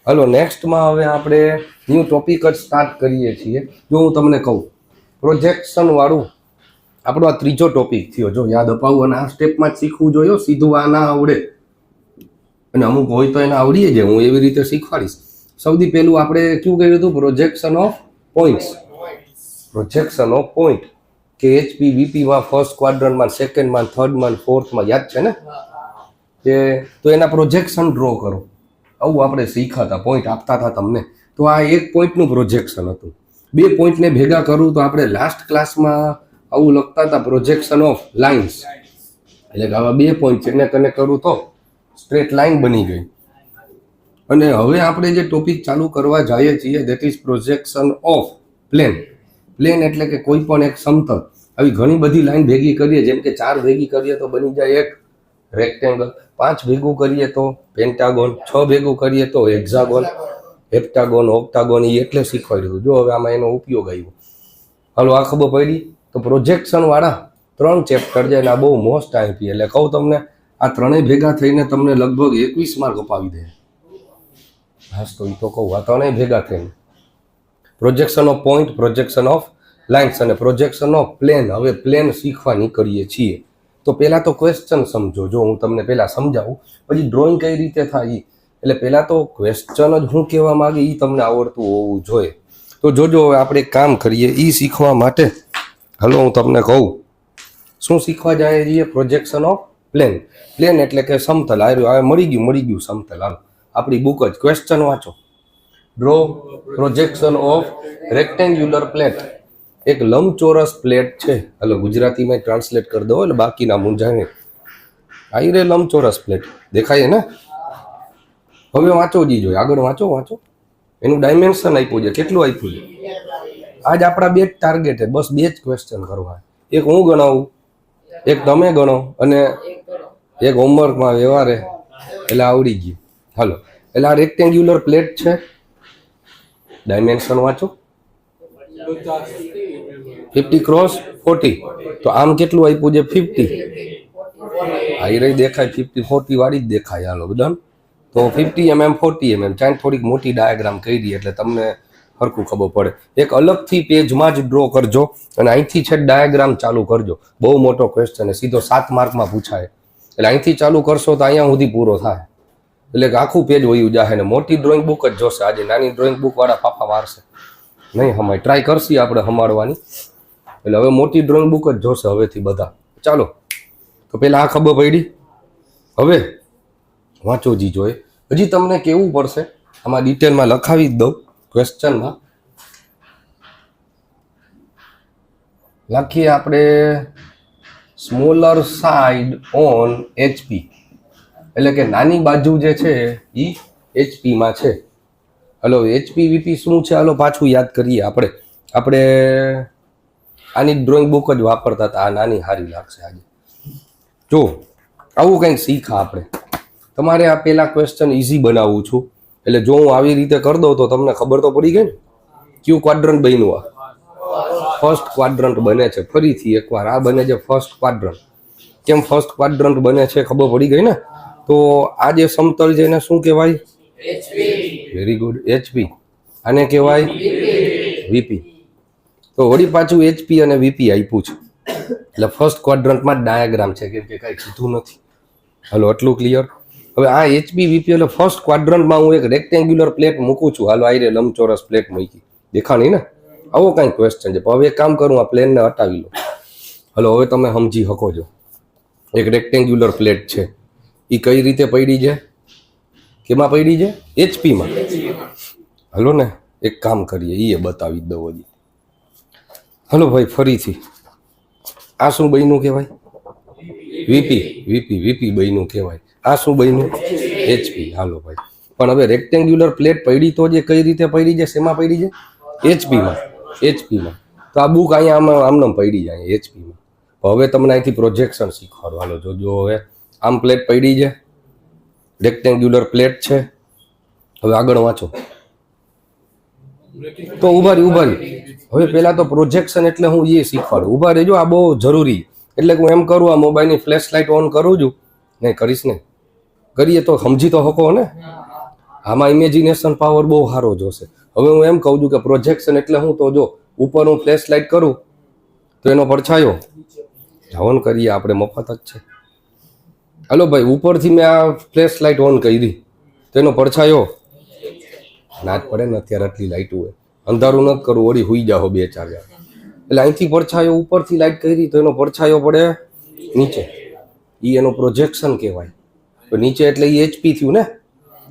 Hello, નેક્સ્ટમાં હવે આપણે new topic જ સ્ટાર્ટ કરીએ છીએ. જો હું તમને કહું પ્રોજેક્શન વાળું આપણો આ ત્રીજો ટોપિક થયો. જો યાદ અપાવું અને આ સ્ટેપમાં જ શીખવું જોઈએ, સીધું આ ના આવડે. અને અમુક હોય તો એને આવડીએ જ, હું એવી રીતે શીખવાડીશ. સૌથી પહેલું આપણે શું કર્યું હતું? Projection of points. Projection of point કે એચપી વીપીમાં ફર્સ્ટ ક્વાડ્રન્ટમાં, સેકન્ડમાં, થર્ડમાં, ફોર્થમાં, યાદ છે ને? કે તો એના પ્રોજેક્શન ડ્રો કરો. આવું આપણે શીખાતા, પોઈન્ટ આપતા હતા તમને. તો આ એક પોઈન્ટનું પ્રોજેક્શન હતું. બે પોઈન્ટને ભેગા કરું તો આપણે લાસ્ટ ક્લાસમાં આવું લખતા હતા, પ્રોજેક્શન ઓફ લાઇન્સ. એટલે કે આવા બે પોઈન્ટ એને કનેક્ટ કરું તો સ્ટ્રેટ લાઇન બની ગઈ. અને હવે આપણે જે ટોપિક ચાલુ કરવા જઈએ છીએ that is projection of plane. Plane એટલે કે કોઈ પણ એક સમતલ. આવી ઘણી બધી લાઈન ભેગી કરીએ, જેમ કે 4 ભેગી કરીએ તો બની જાય એક રેક્ટેંગલ, 5 ભેગું કરીએ તો પેન્ટાગોન, 6 ભેગું કરીએ તો હેક્સાગોન, હેપ્ટાગોન, ઓક્ટાગોન. એ એટલે શીખવાડ્યું. જો હવે આમાં એનો ઉપયોગ આવ્યો. હાલો, આ ખબર પડી. તો પ્રોજેક્શન વાળા 3 ચેપ્ટર છે, આ બહુ મોસ્ટ આઈપી. એટલે કહું તમને, આ ત્રણેય ભેગા થઈને તમને લગભગ 21 માર્ક અપાવી દે. હાસ તો એ તો કહું, આ ત્રણેય ભેગા થઈને projection of point, projection of lines અને પ્રોજેક્શન ઓફ પ્લેન. હવે પ્લેન શીખવા નીકળીએ છીએ. તો પહેલાં તો ક્વેશ્ચન સમજો. જો હું તમને પહેલાં સમજાવું, પછી ડ્રોઈંગ કઈ રીતે થાય. એટલે પહેલાં તો ક્વેશ્ચન જ હું કહેવા માંગે એ તમને આવડતું હોવું જોઈએ. તો જોજો, હવે આપણે કામ કરીએ એ શીખવા માટે. હલો, હું તમને કહું શું શીખવા જાય છીએ? Projection of plane. પ્લેન એટલે કે સમતલ. હવે મળી ગયું સમતલ. હાલો, આપણી બુક જ ક્વેશ્ચન વાંચો. Draw projection of rectangular plate. એક લંબચોરસ પ્લેટ છે. હલો, ગુજરાતીમાં ટ્રાન્સલેટ કરી દો એટલે બાકીના મૂંઝાય. આવી રે લંબચોરસ પ્લેટ દેખાય ને? હવે વાંચો જી જોઈએ, આગળ વાંચો. એનું ડાયમેન્શન આપ્યું છે, કેટલું આપ્યું છે. આજ આપણા 2 જ ટાર્ગેટ છે, બસ 2 જ ક્વેશ્ચન કરવા. એક હું ગણાવું, એક તમે ગણો, અને એક હોમવર્કમાં વ્યવહારે. એટલે આવડી ગયું. હાલો, એટલે આ રેક્ટેંગ્યુલર પ્લેટ છે. ડાયમેન્શન વાંચો, 50 ક્રોસ 40. તો આમ કેટલું આપ્યું છે? 50. આ રહી દેખાય 50 40 વાળી જ દેખાય. હાલો બધા, તો 50 mm 40 mm ચાઇન થોડીક મોટી ડાયાગ્રામ કરી એટલે તમને સરખું ખબર પડે. એક અલગથી પેજમાં જ ડ્રો કરજો અને અહીંથી છે ડાયાગ્રામ ચાલુ કરજો. બહુ મોટો ક્વેશ્ચન છે, સીધો 7 માર્કમાં પૂછાય. એટલે અહીંથી ચાલુ કરશો તો અહીંયા સુધી પૂરો થાય. એટલે કે આખું પેજ વયું જાય. ને મોટી ડ્રોઈંગ બુક જ જોશે. આજે નાની ડ્રોઈંગ બુક વાળા ફાફા મારશે નહીં. હમાય ટ્રાય કરશી આપણે હમાડવાની. એટલે હવે મોટી ડ્રોઈંગ બુક જ જોશે હવેથી બધા. ચાલો, તો પહેલાં આ ખબર પડી. હવે વાંચો જી જોઈએ. હજી તમને કેવું પડશે, આમાં ડિટેલમાં લખાવી જ દઉં. ક્વેશ્ચનમાં લખીએ આપણે સ્મોલર સાઈડ ઓન એચપી. એટલે કે નાની બાજુ જે છે એ એચપીમાં છે. હલો, એચપી વીપી શું છે? હાલો પાછું યાદ કરીએ. આપણે આની ડ્રોઈંગ બુક જ વાપરતા હતા. આ નાની સારી લાગશે આજે. જો આવું કંઈક શીખા આપણે. તમારે આ પહેલા ક્વેશ્ચન ઇઝી બનાવું છું. એટલે જો હું આવી રીતે કરી દઉં તો તમને ખબર તો પડી ગઈ ને ક્યુ ક્વાડ્રન્ટ બન્યું. આ ફર્સ્ટ ક્વાડ્રન્ટ બને છે. ફરીથી એકવાર આ બને છે ફર્સ્ટ ક્વાડ્રન્ટ. કેમ ફર્સ્ટ ક્વાડ્રન્ટ બને છે ખબર પડી ગઈ ને? તો આ જે સમતલ છે એને શું કહેવાય? Very good, HP. આને કહેવાય વીપી. તો વળી પાછું એચપી અને વીપી આપ્યું છે. એટલે ફર્સ્ટ ક્વાડ્રન્ટમાં જ ડાયાગ્રામ છે, કેમ કે કાંઈ કીધું નથી. હાલો, આટલું ક્લિયર. હવે આ એચપી વીપી એટલે ફર્સ્ટ ક્વાડ્રન્ટમાં હું એક રેક્ટેંગ્યુલર પ્લેટ મૂકું છું. હાલો, આઈ રે લંબચોરસ પ્લેટ મૂકી, દેખાણી ને? આવો કાંઈ ક્વેશ્ચન છે. પણ હવે એક કામ કરું, આ પ્લેનને હટાવી લો. હલો, હવે તમે સમજી શકો છો. એક રેક્ટેંગ્યુલર પ્લેટ છે. એ કઈ રીતે પડી છે? કેમાં પડી છે? એચપીમાં. હલો ને, એક કામ કરીએ, એ બતાવી દઉં હજી. હલો ભાઈ, ફરીથી આ શું બન્યું કહેવાય? વીપી બન્યું કહેવાય. આ શું બન્યું? એચપી. હાલો ભાઈ, પણ હવે રેક્ટેંગ્યુલર પ્લેટ પડી તો જે કઈ રીતે પડી છે? શેમાં પડી છે? એચપીમાં. તો આ બુક અહીંયા આમ પડી જાય એચપીમાં. હવે તમને અહીંથી પ્રોજેક્શન શીખવાડો. હાલો જોજો. હવે આમ પ્લેટ પડી છે, રેક્ટેંગ્યુલર પ્લેટ છે. હવે આગળ વાંચો. તો ઉભા રહી. હવે પહેલા તો પ્રોજેક્શન એટલે હું એ શીખવાડું. ઉભા રહેજો, આ બહુ જરૂરી. એટલે હું એમ કરું, આ મોબાઈલની ફ્લેશ લાઇટ ઓન કરું છું. નહીં કરીશ ને? કરીએ તો સમજી તો શકો ને? આમાં ઇમેજિનેશન પાવર બહુ સારો જોશે. હવે હું એમ કહું છું કે પ્રોજેક્શન એટલે હું તો જો ઉપર હું ફ્લેશ લાઇટ કરું તો એનો પડછાયો ઓન કરીએ આપણે મફત જ છે. હલો ભાઈ, ઉપરથી મેં આ ફ્લેશ લાઇટ ઓન કરી તો એનો પડછાયો ના જ પડે ને. અત્યારે આટલી લાઇટ હોય, અંધારું નથી કરવું, વળી હુઈ જાઓ 2-4 વાર. એટલે અહીંથી પડછાયો ઉપરથી લાઇટ કરી તો એનો પડછાયો પડે નીચે. એ એનું પ્રોજેક્શન કહેવાય. તો નીચે એટલે એ HP થયું ને.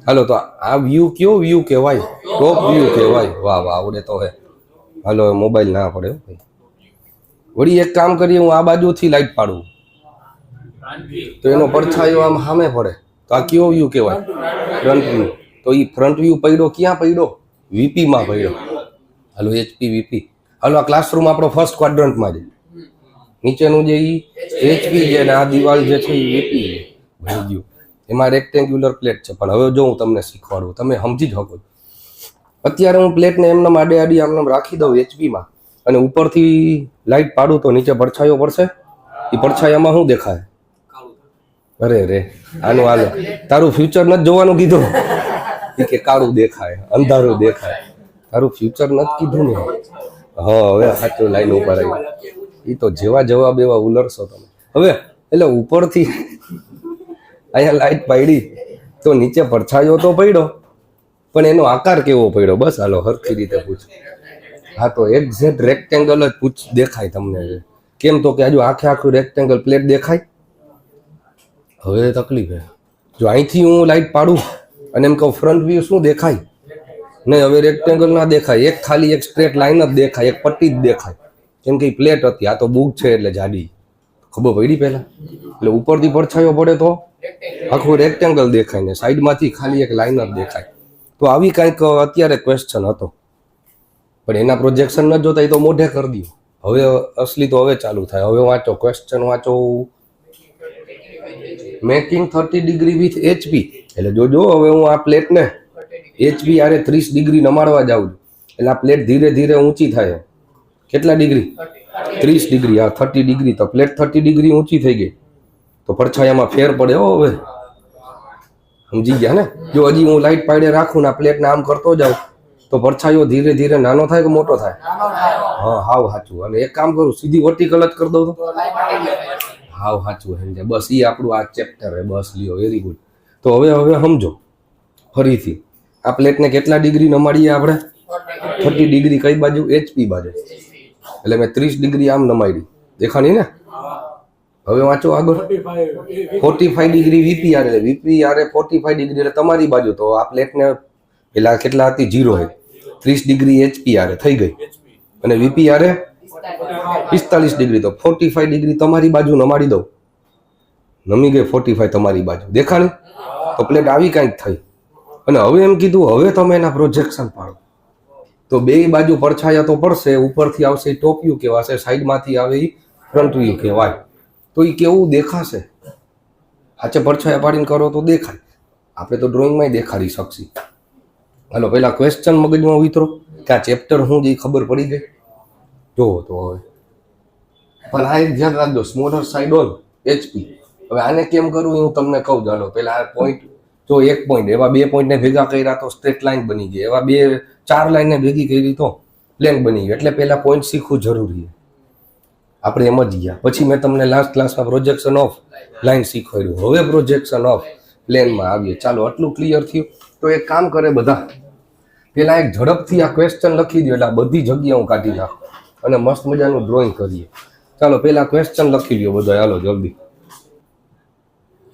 હાલો, તો આ વ્યૂ કયો વ્યૂ કહેવાય? ટોપ વ્યૂ કહેવાય. વાહ વાહ, આવડે તો હે. હાલો, મોબાઈલ ના પડે ભાઈ. વળી એક કામ કરીએ, હું આ બાજુથી લાઇટ પાડું તો એનો પડછાયો આમ સામે પડે. તો આ કયો વ્યૂ કહેવાય? Front view. તો એ ફ્રન્ટ વ્યૂ પડ્યો ક્યાં પડ્યો? VP માં પડ્યો. હાલો, HP VP. હાલો, આ ક્લાસરૂમ આપણો ફર્સ્ટ ક્વાડ્રન્ટમાં છે. નીચેનું જે HP છે ને આ દિવાલ જે છે એ VP છે. ભરી ગયું. એમાં રેક્ટેન્ગ્યુલર પ્લેટ છે. પણ હવે જો હું તમને શીખવાડું, તમે સમજી જ શકો. અત્યારે હું પ્લેટને એમને આડે આડી આમને રાખી દઉં HP માં અને ઉપરથી લાઇટ પાડું તો નીચે પડછાયો પડશે. એ પડછાયામાં શું દેખાય? અરે રે, આનું હાલો, તારું ફ્યુચર નથી જોવાનું કીધું કે કાળું દેખાય, અંધારું દેખાય. તારું ફ્યુચર નથી કીધું ને. હા, હવે સાચું લાઈન ઉપર આવી. એ તો જેવા જવાબ એવા ઉલરશો તમે. હવે એટલે ઉપરથી અહીંયા લાઈટ પાડી તો નીચે પડછાયો તો પડ્યો, પણ એનો આકાર કેવો પડ્યો? બસ હાલો હરખી રીતે પૂછ. હા, તો એક્ઝેક્ટ રેક્ટેંગલ જ પૂછ દેખાય તમને. કેમ? તો કે હજુ આખું રેક્ટેંગલ પ્લેટ દેખાય. હવે તકલીફ હે. જો અહીંથી હું લાઈટ પાડું અને એમ કહું ફ્રન્ટ વ્યૂ શું દેખાય? નહીં, હવે રેક્ટેંગલ ના દેખાય. એક ખાલી એક સ્ટ્રેટ લાઈન જ દેખાય, એક પટ્ટી જ દેખાય. કેમ કે પ્લેટ હતી. આ તો બુક છે એટલે જાડી. ખબર પડી પહેલા. એટલે ઉપરથી પડછાયો પડે તો આખું રેક્ટેંગલ દેખાય ને સાઈડમાંથી ખાલી એક લાઈન જ દેખાય. તો આવી કાંઈક અત્યારે ક્વેશ્ચન હતો, પણ એના પ્રોજેક્શન ન જોતા એ તો મોઢે કરી દઉં. હવે અસલી તો હવે ચાલુ થાય. હવે વાંચો ક્વેશ્ચન, વાંચો. Making 30 degree with HP. એટલે જોજો, હવે હું આ પ્લેટને HP આરે 30 ડિગ્રી નમાડવા જાઉં છું. એટલે આ પ્લેટ ધીરે ધીરે ઊંચી થાય. કેટલા ડિગ્રી? 30 ડિગ્રી. હા, 30 ડિગ્રી. તો પ્લેટ 30 ડિગ્રી ઊંચી થઈ ગઈ તો પડછાયામાં ફેર પડે. હવે સમજી ગયા ને? જો હજી હું લાઈટ પાડે રાખું ને આ પ્લેટને આમ કરતો જાઉં તો પડછાયો ધીરે ધીરે નાનો થાય કે મોટો થાય? હા, હાવ સાચું. અને એક કામ કરું, સીધી વર્ટિકલ જ કરી દઉં તો હાવ સાચું. સમજે? બસ એ આપણું આ ચેપ્ટર હે. બસ લ્યો, વેરી ગુડ. તો હવે સમજો ફરીથી. આ પ્લેટને કેટલા ડિગ્રી નમાડીએ આપણે? 30 ડિગ્રી. કઈ બાજુ? HP બાજુ. એટલે મેં 30 ડિગ્રી આમ નમાડી. દેખાણી ને? હવે વાંચો આગળ. 45 ડિગ્રી VP આરે. એટલે VP આરે 45 ડિગ્રી એટલે તમારી બાજુ. તો આ પ્લેટને પેલા કેટલા હતી? 0 હે. 30 ડિગ્રી HP આરે થઈ ગઈ અને VP આરે 45 ડિગ્રી. તો 45 ડિગ્રી તમારી બાજુ નમાડી દઉં. નમી ગઈ 45 તમારી બાજુ. દેખાણી? તો પ્લેટ આવી કાંઈક થઈ. અને હવે એમ કીધું હવે તમે એના પ્રોજેક્શન પાડો તો બે બાજુ પડછાયા તો પડશે. ઉપરથી આવશે ટોપ વ્યૂ કહેવાશે, સાઈડમાંથી આવે એ ફ્રન્ટ વ્યૂ કહેવાય. તો એ કેવું દેખાશે? સાચે પડછાયા પાડીને કરો તો દેખાય. આપણે તો ડ્રોઈંગમાં દેખાડી શકશી. હાલો, પેલા ક્વેશ્ચન મગજમાં ઉતરો કે આ ચેપ્ટર શું જે ખબર પડી ગઈ. જો તો હવે પણ આ એક ધ્યાન રાખજો, સ્મોલર સાઈડ ઓન HP. હવે આને કેમ કરવું હું તમને કહું. ચાલો પેલા આ પોઈન્ટ, જો એક પોઈન્ટ, એવા 2 પોઈન્ટને ભેગા કર્યા તો સ્ટ્રેટ લાઈન બની ગઈ. એવા 4 લાઈનને ભેગી કરી તો પ્લેન બની ગયું. એટલે પેલા પોઈન્ટ શીખવું જરૂરી છે. આપણે એમ જ ગયા. પછી મેં તમને લાસ્ટ ક્લાસમાં પ્રોજેક્શન ઓફ લાઈન શીખવાડ્યું. હવે પ્રોજેક્શન ઓફ પ્લેનમાં આવીએ. ચાલો, આટલું ક્લિયર થયું. તો એક કામ કરે બધા, પેલા એક ઝડપથી આ ક્વેશ્ચન લખી દો એટલે આ બધી જગ્યા હું કાઢી નાખું અને મસ્ત મજાનું ડ્રોઈંગ કરીએ. ચાલો, પેલા ક્વેશ્ચન લખી લ્યો બધા. હાલો જલ્દી.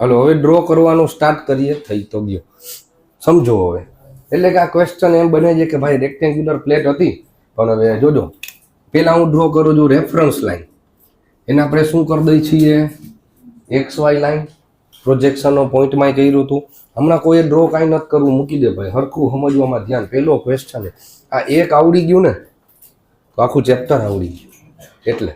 હાલો, હવે ડ્રો કરવાનું સ્ટાર્ટ કરીએ. થઈ તો ગયો. સમજો હવે. એટલે કે આ ક્વેશ્ચન એમ બને છે કે ભાઈ રેક્ટેન્ગ્યુલર પ્લેટ હતી, પણ હવે જોજો પેલા હું ડ્રો કરું છું રેફરન્સ લાઈન. એને આપણે શું કરી દઈએ છીએ? XY line. પ્રોજેક્શનનો પોઈન્ટમાં કર્યું હતું. હમણાં કોઈ ડ્રો કાંઈ નથી કરવું, મૂકી દે ભાઈ. હરખું સમજવામાં ધ્યાન. પેલો ક્વેશ્ચન આ એક આવડી ગયું ને તો આખું ચેપ્ટર આવડી ગયું. એટલે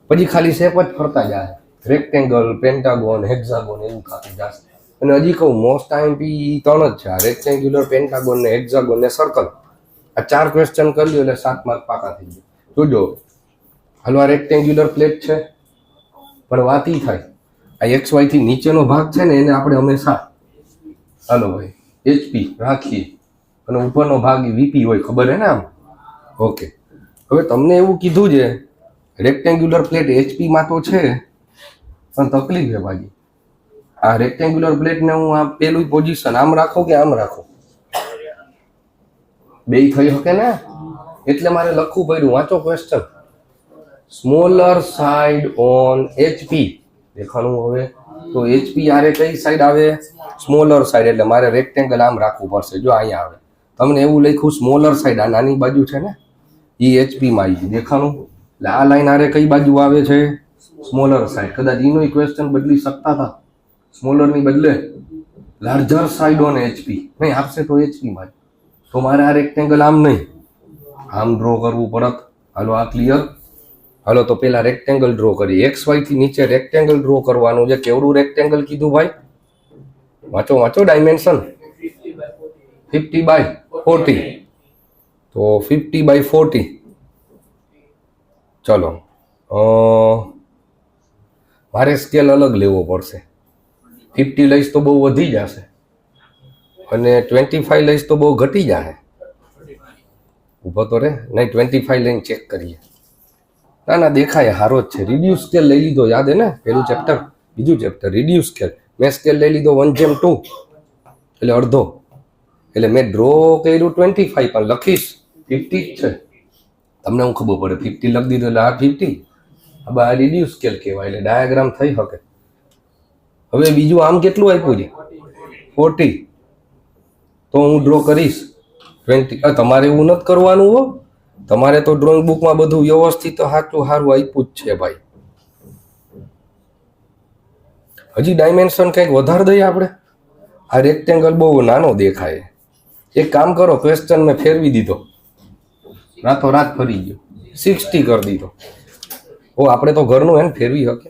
પછી ખાલી શેપ જ ફરતા જાય. રેક્ટેંગલ, પેન્ટાગોન, હેક્ઝાગોન એવું ખાતું જશે. અને હજી કહું, મોસ્ટ IMP 3 જ છે. આ રેક્ટેંગ્યુલર, પેન્ટાગોન ને હેક્ઝાગોન ને સર્કલ. આ 4 ક્વેશ્ચન કરી લો એટલે 7 માર્ક પાકા થઈ જાય. જોજો. હાલો, આ રેક્ટેંગ્યુલર પ્લેટ છે, પણ વાત ઈ થાય આ XY થી નીચેનો ભાગ છે ને એને આપણે હંમેશા, હાલો ભાઈ, HP રાખીએ અને ઉપરનો ભાગ VP હોય, ખબર હે ને આમ? ઓકે. હવે તમને એવું કીધું છે રેક્ટેન્ગ્યુલર પ્લેટ HP માં તો છે, પણ તકલીફ છે ભાઈ. આ રેક્ટેન્ગ્યુલર પ્લેટને હું આ પેલું પોઝિશન આમ રાખો કે આમ રાખો, બેય થઈ શકે ને? એટલે મારે લખવું પડ્યું. વાંચો question. Smaller side on HP દેખાણું. હવે તો HP આરે કઈ સાઈડ આવે? Smaller side. એટલે મારે રેક્ટેંગલ આમ રાખવું પડશે. જો અહીંયા આવે તમને એવું લખ્યું સ્મોલર સાઈડ, આ નાની બાજુ છે ને એ HP માં આવી ગઈ, દેખાણું? એટલે આ લાઈન આરે કઈ બાજુ આવે છે? Smaller side. કદાચ એનો ક્વેશ્ચન બદલી શકતા હતા, સ્મોલર ની બદલે લાર્જર સાઈડ ઓન HP નહીં આપશે તો HP માં. તો મારે આ રેક્ટેંગલ આમ નહીં આમ ડ્રો કરવું પડત. હાલો આ ક્લિયર? હાલો તો પેલા રેક્ટેંગલ ડ્રો કરીએ. XY થી નીચે રેક્ટેંગલ ડ્રો કરવાનું છે. કેવડું રેક્ટેંગલ કીધું ભાઈ? વાંચો વાંચો ડાયમેન્શન. 50/40. તો 50/40. ચલો મારે સ્કેલ અલગ લેવો પડશે. 50 લઈશ તો બહુ વધી જશે અને 25 લઈશ તો બહુ ઘટી જશે. ઊભો તો રે. નહીં 25 લઈને ચેક કરીએ. ના ના દેખાય હારો જ છે. રિડ્યુસ સ્કેલ લઈ લીધો, યાદ હે ને? પેલું ચેપ્ટર, બીજું ચેપ્ટર રિડ્યુસ સ્કેલ. મેં સ્કેલ લઈ લીધો 1:2 એટલે અડધો. એટલે મેં ડ્રો કર્યું 25 પણ લખીશ 50 જ છે. તમને હું ખબર પડે 50 લખી દીધું એટલે આ 50. હવે આ રિડ્યુસ સ્કેલ કહેવાય એટલે ડાયાગ્રામ થઈ શકે. હવે બીજું આમ કેટલું આપ્યું છે? 40. તો હું ડ્રો કરીશ 20. તમારે એવું નથી કરવાનું હો. તમારે તો ડ્રોઈંગ બુકમાં બધું વ્યવસ્થિત સાચું સારું આપ્યું જ છે ભાઈ. હજી ડાયમેન્શન કંઈક વધારે દઈએ આપણે. આ રેક્ટેંગલ બહુ નાનો દેખાય. એક કામ કરો, ક્વેશ્ચન મેં ફેરવી દીધો, રાતોરાત ફરી ગયો, 60 કરી દીધો. ઓ આપણે તો ઘરનું હે ને ફેરવી શકે.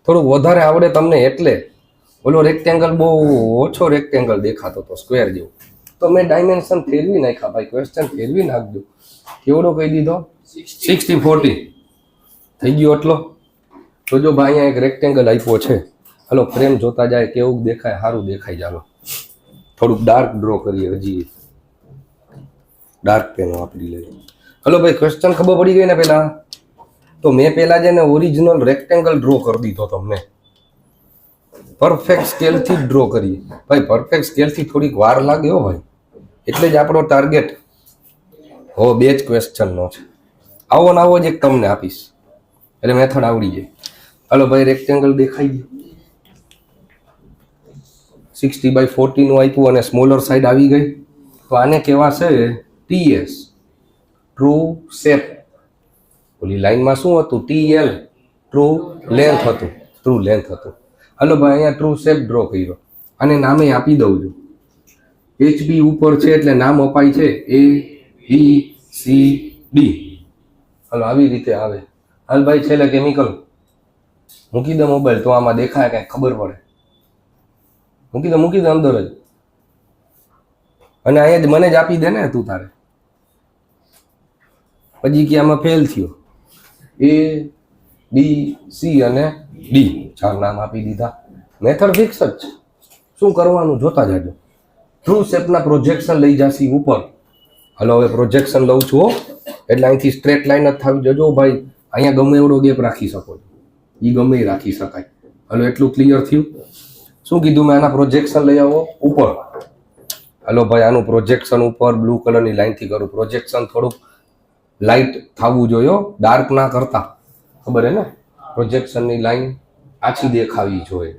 થોડુંક વધારે આવડે તમને એટલે. ઓલો રેક્ટેંગલ બહુ ઓછો રેક્ટેંગલ દેખાતો હતો, સ્ક્વેર જેવું. તો મેં ડાયમેન્શન ફેરવી નાખ્યા ભાઈ. ક્વેશ્ચન ફેરવી નાખજો. કેવડો કહી દીધો? 60/40 થઈ ગયો એટલો. તો જો ભાઈ અહીંયા એક રેક્ટેંગલ આપ્યો છે. હાલો ફ્રેમ જોતા જાય કેવું દેખાય, સારું દેખાય. ચાલો થોડુંક ડાર્ક ડ્રો કરીએ. હજી ડાર્ક પેન વાપરી લઈએ. હલો ભાઈ ક્વેશ્ચન ખબર પડી ગઈ ને પેલા? તો મેં પેલા છે ને ઓરિજિનલ રેક્ટેંગલ ડ્રો કરી દીધો તમને. પરફેક્ટ સ્કેલથી જ ડ્રો કરીએ ભાઈ. પરફેક્ટ સ્કેલથી થોડીક વાર લાગે હો ભાઈ. એટલે જ આપણો ટાર્ગેટ હો 2 જ ક્વેશ્ચનનો છે. આવો ને આવો જ એક તમને આપીશ એટલે મેથડ આવડી જાય. હાલો ભાઈ રેક્ટેંગલ દેખાઈ ગયું. 60/40 નું આપ્યું અને સ્મોલર સાઈડ આવી ગઈ. તો આને કહેવાશે TS, ટ્રુ શેપ. ઓલી લાઈનમાં શું હતું? TL, ટ્રુ લેન્થ હતું. ટ્રુ લેન્થ હતું. હાલો ભાઈ અહીંયા ટ્રુ શેપ ડ્રો કર્યો. અને નામે આપી દઉં છું. HB ઉપર છે એટલે નામ અપાય છે ABCD. હાલો આવી રીતે આવે. હાલ ભાઈ છેલ્લે કેમિકલ મૂકી દે મોબાઈલ તો આમાં દેખાય કાંઈ ખબર પડે. મૂકી દે અંદર જ. અને અહીંયા જ મને જ આપી દે ને તું તારે. પછી કે આમાં ફેલ થયો. ABC અને D 4 નામ આપી દીધા. મેથડ ફિક્સ જ છે. શું કરવાનું જોતા જાજો. ટ્રુ શેપના પ્રોજેક્શન લઈ જશી ઉપર. હલો હવે પ્રોજેક્શન લઉં છું એટલે અહીંથી સ્ટ્રેટ લાઈન જ થવી જજો ભાઈ. અહીંયા ગમે એવડો ગેપ રાખી શકો છો, એ ગમે એ રાખી શકાય. હલો એટલું ક્લિયર થયું? શું કીધું મેં? આના પ્રોજેક્શન લઈ આવો ઉપર. હલો ભાઈ આનું પ્રોજેક્શન ઉપર બ્લુ કલરની લાઈનથી કરું. પ્રોજેક્શન થોડુંક લાઇટ થવું જોઈએ, ડાર્ક ના કરતા. ખબર હે ને? પ્રોજેક્શનની લાઈન આછી દેખાવી જોઈએ.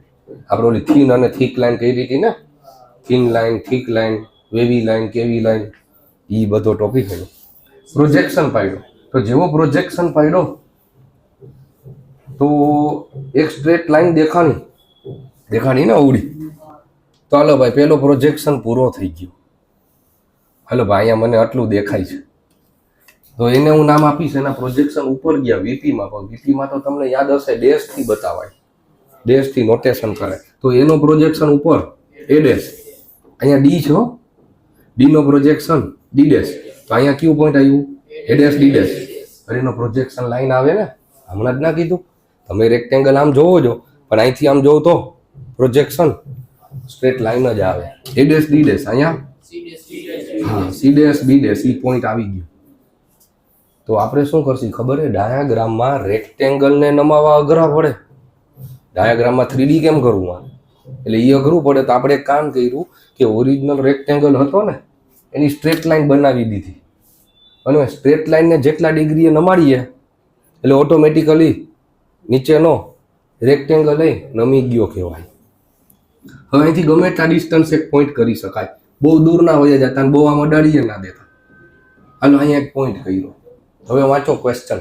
આપણે ઓલી થીન અને થીક લાઈન કહી હતી ને, thin line, thick line, wavy line, કેવી લાઈન, એ બધો ટોપિક છે. પ્રોજેક્શન પાડ્યો તો જેવો પ્રોજેક્શન પાડ્યો તો એક સ્ટ્રેટ લાઈન દેખાણી ને ઉડી. તો હાલો ભાઈ પેલો પ્રોજેક્શન પૂરો થઈ ગયો. હાલો ભાઈ અહીંયા મને આટલું દેખાય છે તો એને હું નામ આપીશ. એના પ્રોજેક્શન ઉપર ગયા VPમાં. પણ VPમાં તો તમને યાદ હશે ડેશથી બતાવાય, ડેશથી નોટેશન કરે. તો એનો પ્રોજેક્શન ઉપર A ડેશ. અહીંયા D છે, D નો પ્રોજેક્શન D ડેશ. તો અહીંયા કયું પોઈન્ટ આવ્યું? A dash D dash. અરે એનો પ્રોજેક્શન લાઈન આવે ને, હમણાં જ ના કીધું? તમે રેક્ટેંગલ આમ જોવો છો પણ અહીંથી આમ જોવો તો પ્રોજેક્શન સ્ટ્રેટ લાઈન જ આવે. એ ડેશ ડી ડેશ અહીંયા હા સી ડેશ બી ડેશ ઈ પોઈન્ટ આવી ગયો. તો આપણે શું કરશું ખબર છે? ડાયાગ્રામમાં રેક્ટેંગલને નમાવા અઘરા પડે. ડાયાગ્રામમાં 3D કેમ કરવું એટલે એ અઘરું પડે. તો આપણે એક કામ કર્યું કે ઓરિજિનલ રેક્ટેંગલ હતો ને એની સ્ટ્રેટ લાઈન બનાવી દીધી અને સ્ટ્રેટ લાઈનને જેટલા ડિગ્રીએ નમાડીએ એટલે ઓટોમેટિકલી નીચેનો રેક્ટેંગલ એ નમી ગયો કહેવાય. હવે અહીંથી ગમે એટલા ડિસ્ટન્સ એક પોઈન્ટ કરી શકાય. બહુ દૂર ના હોય જતા અને બહુ આમ અડાડીએ ના દેતા. હાલો અહીંયા એક પોઈન્ટ કર્યો. હવે વાંચો ક્વેશ્ચન.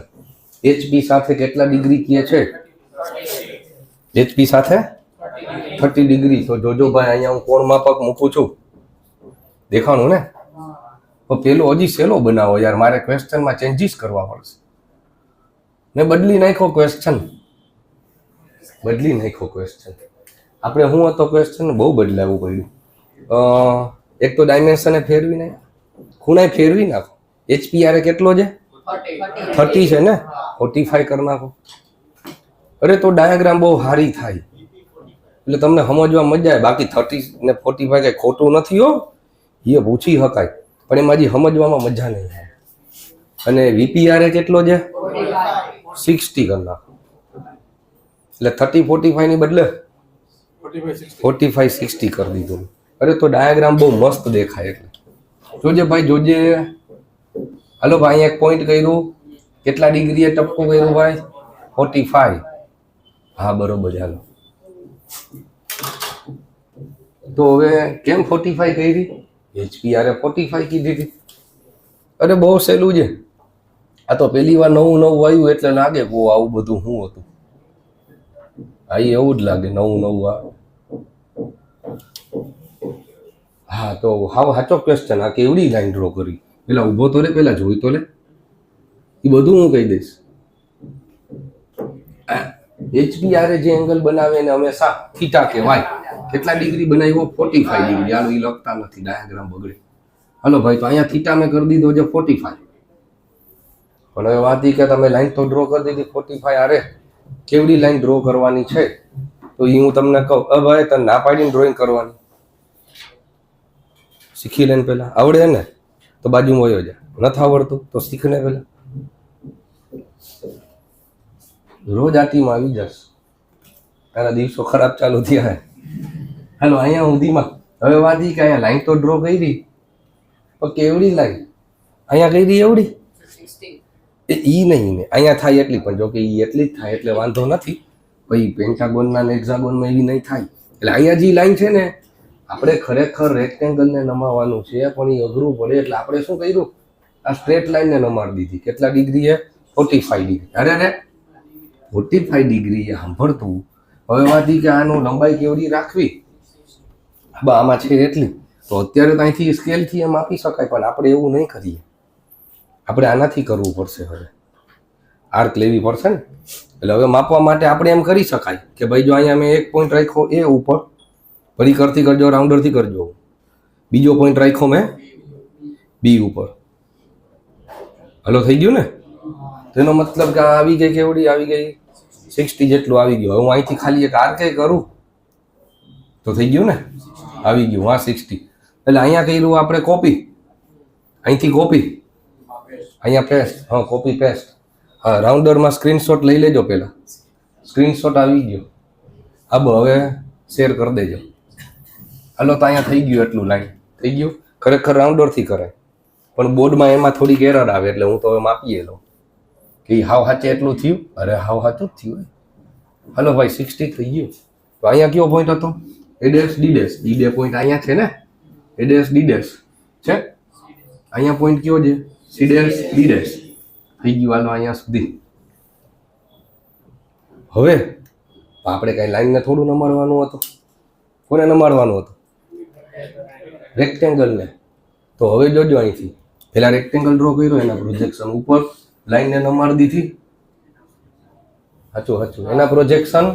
HP સાથે કેટલા ડિગ્રી કહે છે? HP સાથે 30 ડિગ્રી. તો જોજો ભાઈ અહીંયા હું કોણ માપક મૂકું છું દેખાણું ને? તો પેલો હજી સહેલો બનાવો યાર, મારે ક્વેશ્ચનમાં ચેન્જીસ કરવા પડશે. મેં બદલી નાખ્યો ક્વેશ્ચન. આપણે શું હતો ક્વેશ્ચન બહુ બદલાવવું પડ્યું. એક તો ડાયમેન્શન ફેરવી નાખ, ખૂણાએ ફેરવી નાખો. HPR કેટલો છે? 30 છે ને, 45 કરી નાખો. અરે તો ડાયાગ્રામ બહુ સારી થાય એટલે તમને સમજવા મજા આવે. બાકી 30 ને 45 કઈ ખોટું નથી હો, એ પૂછી શકાય પણ એમાં હજી સમજવામાં મજા નહીં આવે. અને VPR કેટલો છે? 60 કરી નાખો એટલે 30 45 ની બદલે 45 60 કરી દીધું. અરે તો ડાયાગ્રામ બહુ મસ્ત દેખાય. એટલે જોજે ભાઈ જોજે. હાલો ભાઈ એક પોઈન્ટ કર્યું. કેટલા ડિગ્રીએ ટપકું કર્યું ભાઈ? 45. હા બરોબર. હાલો તો હવે કેમ 45 કરી? HPR 45 કીધી હતી. અરે બહુ સહેલું છે. આ તો પહેલી વાર નવું આવ્યું એટલે લાગે કે આવું બધું શું હતું. હા એવું જ લાગે નવું આવે. હા તો હાવ સાચો ક્વેશ્ચન. આ કેવડી લાઈન ડ્રો કરી? પેલા ઊભો તો રે, પેલા જોઈ તો લે. એ બધું હું કહી દઈશ. HPR જે એંગલ બનાવે એને હંમેશા થીટા કહેવાય. કેટલા ડિગ્રી બનાવ્યો? 45 ડિગ્રી. હાલો એ લખતા નથી, ડાયાગ્રામ બગડે. હાલો ભાઈ તો અહીંયા થીટા મેં કરી દીધો છે 45. પણ હવે વાત એ કે તમે લાઈન તો ડ્રો કરી દીધી 45. અરે કેવડી લાઈન ડ્રો કરવાની છે તો એ હું તમને કહું. ભાઈ તને ના પાડીને ડ્રોઈંગ કરવાની શીખી લે ને. પેલા આવડે ને તો બાજુમાં વયો જાય, નથી આવડતું તો શીખને. પેલા રોજ આટીમાં આવી જશ, તારા દિવસો ખરાબ ચાલુ થયા. હાલો અહીંયા ઊંધીમાં હવે વાત એ કે અહીંયા લાઈન તો ડ્રો કરી પણ કેવડી લાઈન અહીંયા કરી એવડી એ ઈ નહીં ને અહીંયા થાય એટલી. પણ જો કે ઈ એટલી જ થાય એટલે વાંધો નથી. પછી પેન્ટાગોનના ને હેક્સાગોનમાં એવી નહીં થાય. એટલે અહીંયા જે લાઈન છે ને આપણે ખરેખર રેક્ટેંગલને નમાવાનું છે પણ એ અઘરું પડે એટલે આપણે શું કર્યું? આ સ્ટ્રેટ લાઈનને નમાડી દીધી. કેટલા ડિગ્રી છે? 45 ડિગ્રી. અરે 45 ડિગ્રી સાંભળતું. હવે વાત કે આનું લંબાઈ કેવડી રાખવી? આમાં છે એટલી. તો અત્યારે તો અહીંથી સ્કેલથી એમ આપી શકાય પણ આપણે એવું નહીં કરીએ. આપણે આનાથી કરવું પડશે. હવે આર્ક લેવી પડશે ને. એટલે હવે માપવા માટે આપણે એમ કરી શકાય કે ભાઈ જો અહીંયા મેં એક પોઈન્ટ રાખ્યો એ ઉપર, ફરી કરતી કરજો, રાઉન્ડરથી કરજો. બીજો પોઈન્ટ રાખ્યો મેં બી ઉપર. હલો થઈ ગયું ને? તેનો મતલબ કે આ આવી ગઈ કેવડી આવી ગઈ? 60 જેટલું આવી ગયું. હવે હું અહીંથી ખાલી એક આર્ક કરું તો થઈ ગયું ને? આવી ગયું હા 60. એટલે અહીંયા કર્યું આપણે કોપી, અહીંથી કોપી, અહીંયા પેસ્ટ. હા કોપી પેસ્ટ. હા રાઉન્ડરમાં સ્ક્રીનશોટ લઈ લેજો. પહેલા સ્ક્રીનશોટ આવી ગયો. હવે શેર કરી દેજો. હાલો તો અહીંયા થઈ ગયું એટલું લાઈન થઈ ગયું. ખરેખર રાઉન્ડરથી કરાય પણ બોર્ડમાં એમાં થોડીક એરર આવે એટલે હું તો હવે માપીએ લો કે હાવ સાચે એટલું થયું. અરે હાવ સાચું જ થયું. હાલો ભાઈ 60 થઈ ગયું. તો અહીંયા કયો પોઈન્ટ હતો? A dash D dash. E બે પોઈન્ટ અહીંયા છે ને, એ ડેશ ડી ડેશ છે. અહીંયા પોઈન્ટ કયો છે? C dash D dash. થઈ ગયું. હાલો અહીંયા સુધી. હવે આપણે કઈ લાઈનને થોડું નમાડવાનું હતું. કોને નમાડવાનું હતું? રેક્ટેંગલને. તો હવે જોજો અહીંથી પેલા રેક્ટેંગલ ડ્રો કર્યો એના પ્રોજેક્શન ઉપર લાઈનને નમાડી દીધી. સાચું. એના પ્રોજેક્શન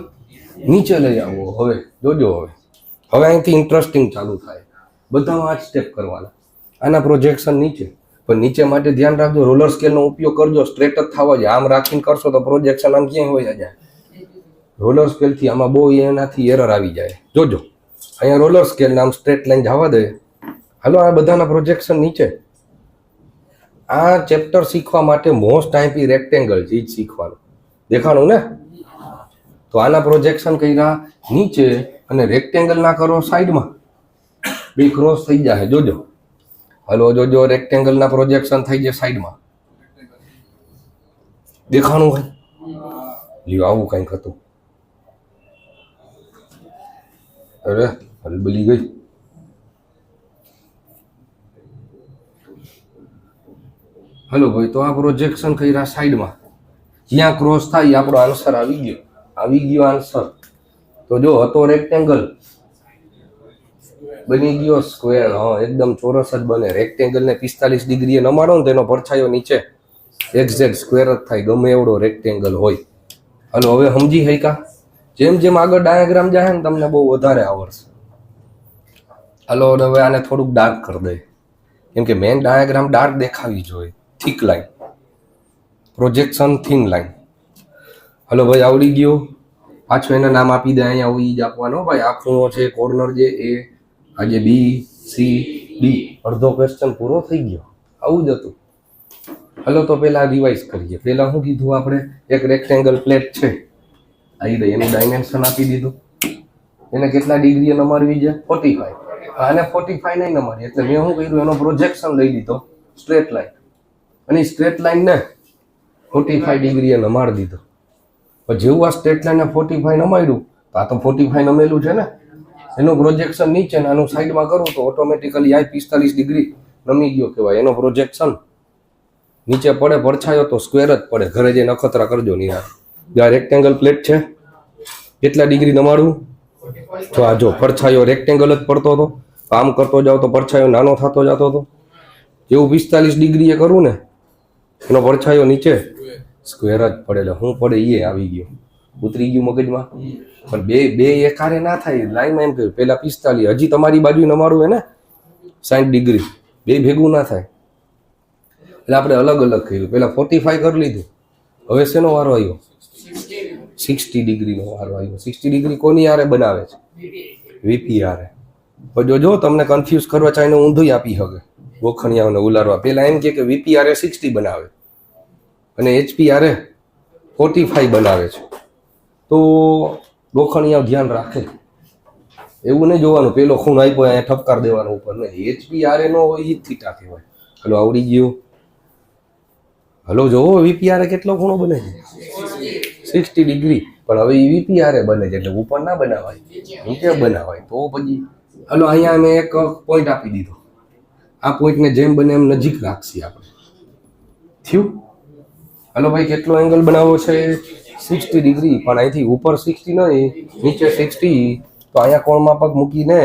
નીચે લઈ આવો. હવે જોજો હવે અહીંથી ઇન્ટરેસ્ટિંગ ચાલુ થાય. બધામાં આ સ્ટેપ કરવાના. આના પ્રોજેક્શન નીચે. પણ નીચે માટે ધ્યાન રાખજો, રોલર સ્કેલનો ઉપયોગ કરજો. સ્ટ્રેટ જ થવા જાય. આમ રાખીને કરશો તો પ્રોજેક્શન આમ ક્યાંય હોય જાય. રોલર સ્કેલથી આમાં બહુ એનાથી એરર આવી જાય. જોજો અહીંયા રોલર સ્કેલ નામ સ્ટ્રેટ લાઈન જવા દે. હાલો આ બધાના પ્રોજેક્શન નીચે. આ ચેપ્ટર શીખવા માટે મોસ્ટ આઈપી રેક્ટેંગલ છે, જ શીખવાનું. દેખાણું ને? તો આના પ્રોજેક્શન કર્યા નીચે અને રેક્ટેંગલ ના કરો સાઈડમાં, બે ક્રોસ થઈ જાય. જોજો હલો, જોજો રેક્ટેંગલના પ્રોજેક્શન થઈ જાય સાઈડમાં. દેખાણું હોય લ્યો, આવું કંઈક હતું. અરે હલબલી ગઈ. હલો ભાઈ, તો આ પ્રોજેક્શન કર્યા સાઈડમાં, જ્યાં ક્રોસ થાય આપણો આન્સર આવી ગયો. આવી ગયો આન્સર. તો જો હતો રેક્ટેંગલ, બની ગયો સ્ક્વેર. હા, એકદમ ચોરસ જ બને. રેક્ટેંગલ ને 45 ડિગ્રીએ નમાડો ને તેનો પડછાયો નીચે એક્ઝેક્ટ સ્ક્વેર જ થાય, ગમે એવડો રેક્ટેંગલ હોય. હલો હવે સમજી હૈકા? જેમ જેમ આગળ ડાયાગ્રામ જાય ને તમને બહુ વધારે આવડશે. હલો હવે આને થોડુંક ડાર્ક કરી દે, કેમ કે મેઇન ડાયાગ્રામ ડાર્ક દેખાવી જોઈએ. Thick line, projection thin line. Hello ભાઈ આવડી ગયું. પાછું એને નામ આપી દે. અહીંયા આવું ઈ જ આપવાનો ભાઈ. આ ખૂણો છે, કોર્નર જે એ, આજે બી સી ડી. અડધો ક્વેશ્ચન પૂરો થઈ ગયો. આવું જ હતું. હલો તો પેલા રિવાઇઝ કરીએ. પેલા શું કીધું આપણે? એક રેક્ટેંગલ પ્લેટ છે, આવી રહી, એનું ડાયમેન્શન આપી દીધું. એને કેટલા ડિગ્રીએ નમાડવી છે? 45. આને 45 નહીં નમાડી, એટલે મેં શું કર્યું? એનો પ્રોજેક્શન લઈ લીધો સ્ટ્રેટ લાઈન, અને સ્ટ્રેટ લાઈન ને 45 ડિગ્રીએ નમાડી દીધો. પણ જેવું આ સ્ટ્રેટ લાઈન 45 નમાડ્યું, તો આ તો 45 નમેલું છે ને, એનું પ્રોજેક્શન નીચે ને આનું સાઈડમાં કરું તો ઓટોમેટિકલી આ 45 ડિગ્રી નમી ગયો કહેવાય. એનો પ્રોજેક્શન નીચે પડે, પડછાયો તો સ્ક્વેર જ પડે. ઘરે જઈને નખતરા કરજો નિહાર. આ રેક્ટેંગલ પ્લેટ છે, કેટલા ડિગ્રી નમાડવું? તો આ જો પડછાયો રેક્ટેંગલ જ પડતો હતો, કામ કરતો જાવ તો પડછાયો નાનો થતો જતો હતો. જેવું 45 ડિગ્રીએ કરું ને, એનો પડછાયો નીચે સ્ક્વેર જ પડે. એટલે શું પડે એ આવી ગયો, ઉતરી ગયું મગજમાં. પણ બે એકારે ના થાય. લાઈનમાં એમ કહ્યું પેલા 45, હજી તમારી બાજુ નમાડવું હે ને 60 ડિગ્રી, બે ભેગું ના થાય. એટલે આપણે અલગ અલગ કર્યું. પેલા 45 કરી લીધું. હવે શેનો વારો આવ્યો? 60 ડિગ્રીનો વારો આવ્યો. 60 ડિગ્રી કોની હારે બનાવે છે? વીપી હારે. પણ જો તમને કન્ફ્યુઝ કરવા ચાહીને ઊંધું આપી શકે ગોખણિયાઓને ઉલારવા. પેલા એમ કે વીપી હારે 60 બનાવે અને એચપી હારે 45 બનાવે છે. તો ગોખણિયાઓ ધ્યાન રાખે. એવું નહીં જોવાનું પેલો ખૂણ આપ્યો અહીંયા ઠપકાર દેવાનો ઉપર નહીં. એચપી હારે નો હોય, ઈ જ થીટા કહેવાય. હલો આવડી ગયું. હલો જોવો વીપી હારે કેટલો ખૂણો બને છે? 60 ડિગ્રી. પણ હવે વીપી હારે બને છે એટલે ઉપર ના બનાવાય, નીચે બનાવાય. તો પછી હલો અહીંયા મેં એક પોઈન્ટ આપી દીધો. આ પોઈન્ટને જેમ બને એમ નજીક રાખશી આપણે. થયું? હલો ભાઈ કેટલો એંગલ બનાવવો છે? 60 ડિગ્રી. પણ અહીંથી ઉપર 60 નહીં, નીચે 60. તો અહીંયા કોણમાં પગ મૂકીને,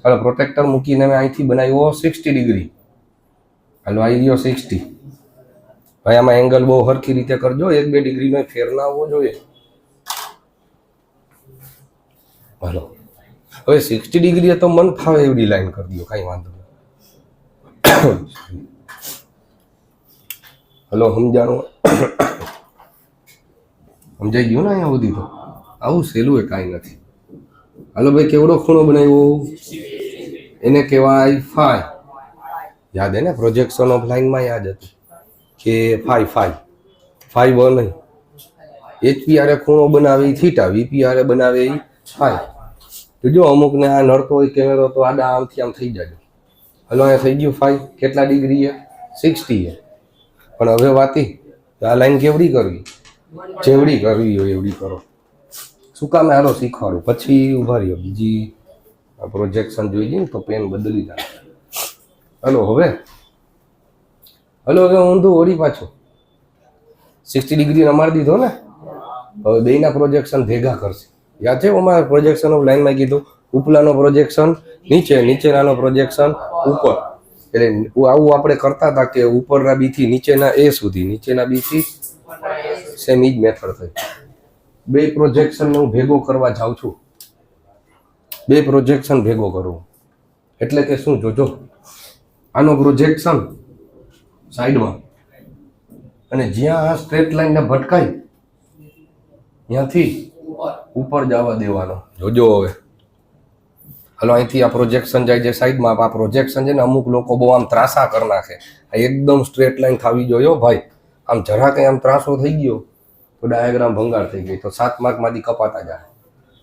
હલો પ્રોટેક્ટર મૂકીને મેં અહીંથી બનાવ્યો 60 ડિગ્રી. હલો આવી ગયો 60. ભાઈ આમાં એંગલ બહુ સરખી રીતે કરજો, 1-2 ડિગ્રીનો ફેર ના આવવો જોઈએ. હલો હવે 60 ડિગ્રી તો મન ફાવે એવડી લાઈન કરી દો, કાંઈ વાંધો નહીં. હલો સમજાણું? સમજાઈ ગયું ને? અહીંયા સુધી તો આવું સહેલું એ કાંઈ નથી. હલો ભાઈ કેવડો ખૂણો બનાવ્યો? એને કહેવાય ફાઈ. યાદ હે ને? પ્રોજેક્શન ઓફ લાઈનમાં યાદ હતું કે ફાઈ બો નહીં. એચપી આરે ખૂણો બનાવે થીટા, વીપી આરે બનાવે ફાઈ. તો જો અમુક ને આ નડતો હોય કેમેરો તો આડા આમથી આમ થઈ જાય. હલો અહીંયા થઈ ગયું ફાઈ. કેટલા ડિગ્રી એ? 60 એ. પણ હવે વાતી આ લાઈન કેવડી કરવી? જેવડી કરવી હોય એવડી કરો. શું કામ હારો શીખવાડું, પછી ઉભા રહ્યો બીજી પ્રોજેક્શન જોઈ જઈએ તો પેન બદલી જાય. હલો હવે ઊંધું ઓળી પાછું 60 ડિગ્રી નમાડી દીધો ને. હવે બેના પ્રોજેક્શન ભેગા કરશે. યાદ છે અમારે પ્રોજેક્શન ઓફ લાઈનમાં કીધું? ઉપલાનો પ્રોજેક્શન નીચે, નીચેનાનો પ્રોજેક્શન ઉપર. એટલે આવું આપણે કરતા હતા કે ઉપરના બી થી નીચેના એ સુધી, નીચેના બી થી સેમ ઈ જ મેથડ થઈ. બે પ્રોજેક્શન હું ભેગો કરવા જાઉં છું. બે પ્રોજેક્શન ભેગો કરવું એટલે કે શું? જોજો આનો પ્રોજેક્શન સાઈડમાં, અને જ્યાં આ સ્ટ્રેટ લાઈન ને ભટકાય ત્યાંથી ઉપર જવા દેવાનો. જોજો હવે હલો અહીંથી આ પ્રોજેક્શન જાય છે સાઈડમાં. આ પ્રોજેક્શન છે ને અમુક લોકો બહુ આમ ત્રાસા કરી નાખે. આ એકદમ સ્ટ્રેટ લાઈન થવી જોઈએ ભાઈ. આમ જરા કંઈ આમ ત્રાસો થઈ ગયો તો ડાયાગ્રામ ભંગાર થઈ ગઈ, તો 7 માર્કમાંથી કપાતા જાય.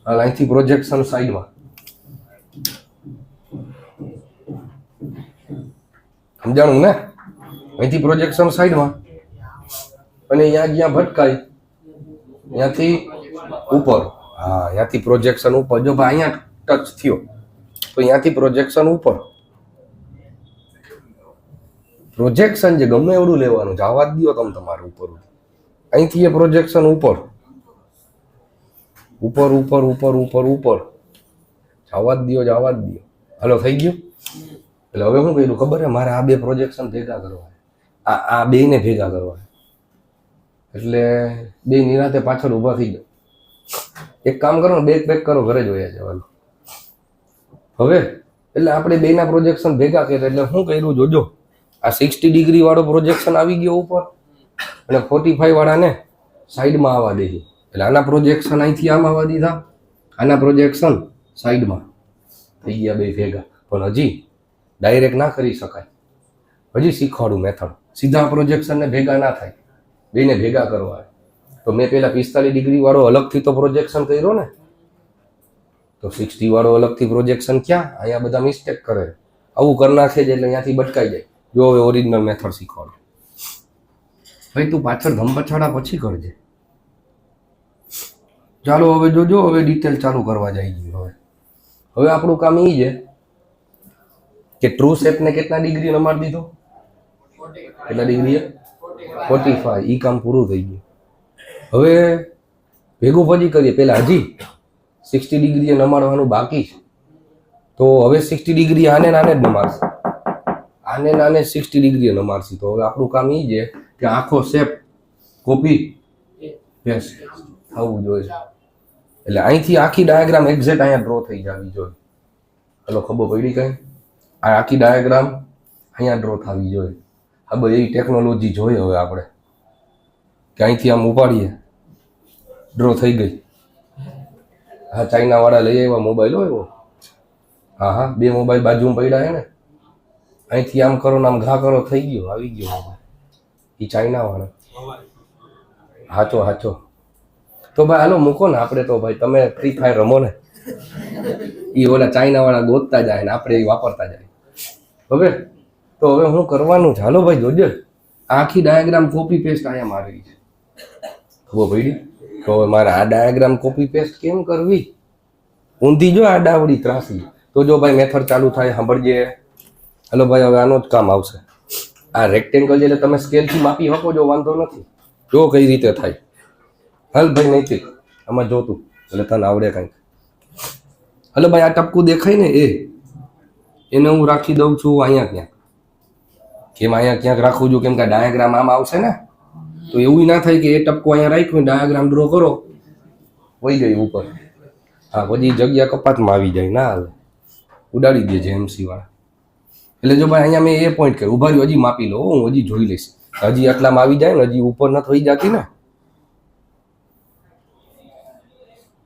હવે અહીંથી પ્રોજેક્શન સાઈડમાં, સમજાણું ને? અહીંથી પ્રોજેક્શન સાઈડમાં અને અહીંયા જ્યાં ભટકાય ત્યાંથી ઉપર. હા, ત્યાંથી પ્રોજેક્શન ઉપર. જો ભાઈ અહીંયા ટચ થયો તો ત્યાંથી પ્રોજેક્શન ઉપર. પ્રોજેક્શન જે ગમે એવડું લેવાનું, જવા જ દો તમે તમારે ઉપર. અહીંથી એ પ્રોજેક્શન ઉપર ઉપર ઉપર ઉપર ઉપર ઉપર જવા જ દો, જવા જ દો. હલો, થઈ ગયું? એટલે હવે શું કર્યું ખબર હે? મારે આ બે પ્રોજેક્શન ભેગા કરવા, આ બેને ભેગા કરવા. એટલે બે નિરાતે પાછળ ઊભા થઈ જાઓ. એક કામ કરો ને, બેગ પેક કરો, ઘરે જ વયા જવાનું. હવે એટલે આપણે બેના પ્રોજેક્શન ભેગા કર્યા. એટલે શું કર્યું જોજો, આ 60 ડિગ્રી વાળો પ્રોજેક્શન આવી ગયો ઉપર અને 45 વાળાને સાઈડમાં આવવા દે. એટલે આના પ્રોજેક્શન અહીંથી આમ આવવા દીધા, આના પ્રોજેક્શન સાઈડમાં થઈ ગયા બે ભેગા. પણ હજી ડાયરેક્ટ ના કરી શકાય, હજી શીખવાડું મેથડ. સીધા પ્રોજેક્શનને ભેગા ના થાય, બેને ભેગા કરવા. તો મેં પેલા 45 ડિગ્રી વાળો અલગથી તો પ્રોજેક્શન કર્યો ને, તો 60 વાળો અલગથી પ્રોજેક્શન ક્યાં? અહીંયા બધા મિસ્ટેક કરે, આવું કરી નાખે છે એટલે અહીંયાથી બટકાઈ જાય. જો હવે ઓરિજિનલ મેથડ શીખવાડો. ભાઈ તું પાછળ ધમપછાડા પછી કરજે. ચાલો હવે જોજો, હવે ડિટેલ ચાલુ કરવા જાય છે. હવે આપણું કામ એ છે કે ટ્રુ શેપને કેટલા ડિગ્રી નમાડી દીધો? કેટલા ડિગ્રી? 45. ઈ કામ પૂરું થઈ ગયું. હવે ભેગું પછી કરીએ. પેલા હજી 60 ડિગ્રીએ નમાડવાનું બાકી છે. તો હવે 60 ડિગ્રી આને નાને જ નમાડશે, આને નાને 60 ડિગ્રીએ નમાડશે. તો હવે આપણું કામ એ છે કે આખો શેપ કોપી પેસ્ટ થવું જોઈએ. એટલે અહીંથી આખી ડાયાગ્રામ એક્ઝેક્ટ અહીંયા ડ્રો થઈ જવી જોઈએ. હલો, ખબર પડી કઈ? આ આખી ડાયાગ્રામ અહીંયા ડ્રો થવી જોઈએ. હવે એવી ટેકનોલોજી જોઈએ હવે આપણે કે અહીંથી આમ ઉપાડીએ, ડ્રો થઈ ગઈ. હા, ચાઇના વાળા લઈ આવ્યા મોબાઈલ હોય. હા હા, બે મોબાઈલ બાજુમાં પડ્યા છે ને, અહીંથી આમ કરો ને આમ ઘા કરો, થઈ ગયો, આવી ગયો મોબાઈલ. એ ચાઇના વાળા. હાચો હાચો. તો ભાઈ હાલો મૂકો ને, આપણે તો ભાઈ તમે ફ્રી ફાયર રમો ને, એ ઓલા ચાઇના વાળા ગોતતા જાય ને આપણે એ વાપરતા જાય. હવે તો હવે હું કરવાનું છે? હાલો ભાઈ જોજે, આખી ડાયાગ્રામ કોપી પેસ્ટ અહીંયા મારેલી છે. ખબર પડી? તો હવે મારે આ ડાયાગ્રામ કોપી પેસ્ટ કેમ કરવી? ઊંધી જો આડાવડી ત્રાસી. તો જો ભાઈ મેથડ ચાલુ થાય, સાંભળજે. હલો ભાઈ, હવે આનો જ કામ આવશે. આ રેક્ટેંગલ એટલે તમે સ્કેલથી માપી શકો, જો વાંધો નથી. જો કઈ રીતે થાય. હાલ ભાઈ નૈતિક, આમાં જોતું એટલે તને આવડે કંઈક. હલો ભાઈ, આ ટપકું દેખાય ને, એને હું રાખી દઉં છું અહીંયા ક્યાંક. કેમ અહીંયા ક્યાંક રાખું છું? કેમ કે ડાયાગ્રામ આમ આવશે ને, તો એવું ના થાય કે એ ટપકું અહીંયા રાખ્યું, ડાયાગ્રામ ડ્રો કરો, વહી ગઈ ઉપર. હા, પછી જગ્યા કપાતમાં આવી જાય. ના હાલે, ઉડાડી દે છે MC વાળા. એટલે જો ભાઈ અહીંયા મેં એ પોઈન્ટ કર્યું, ઉભા રહ્યો, હજી માપી લો, હું હજી જોઈ લઈશ. હજી આટલામાં આવી જાય ને, હજી ઉપર ન થઈ જતી ને,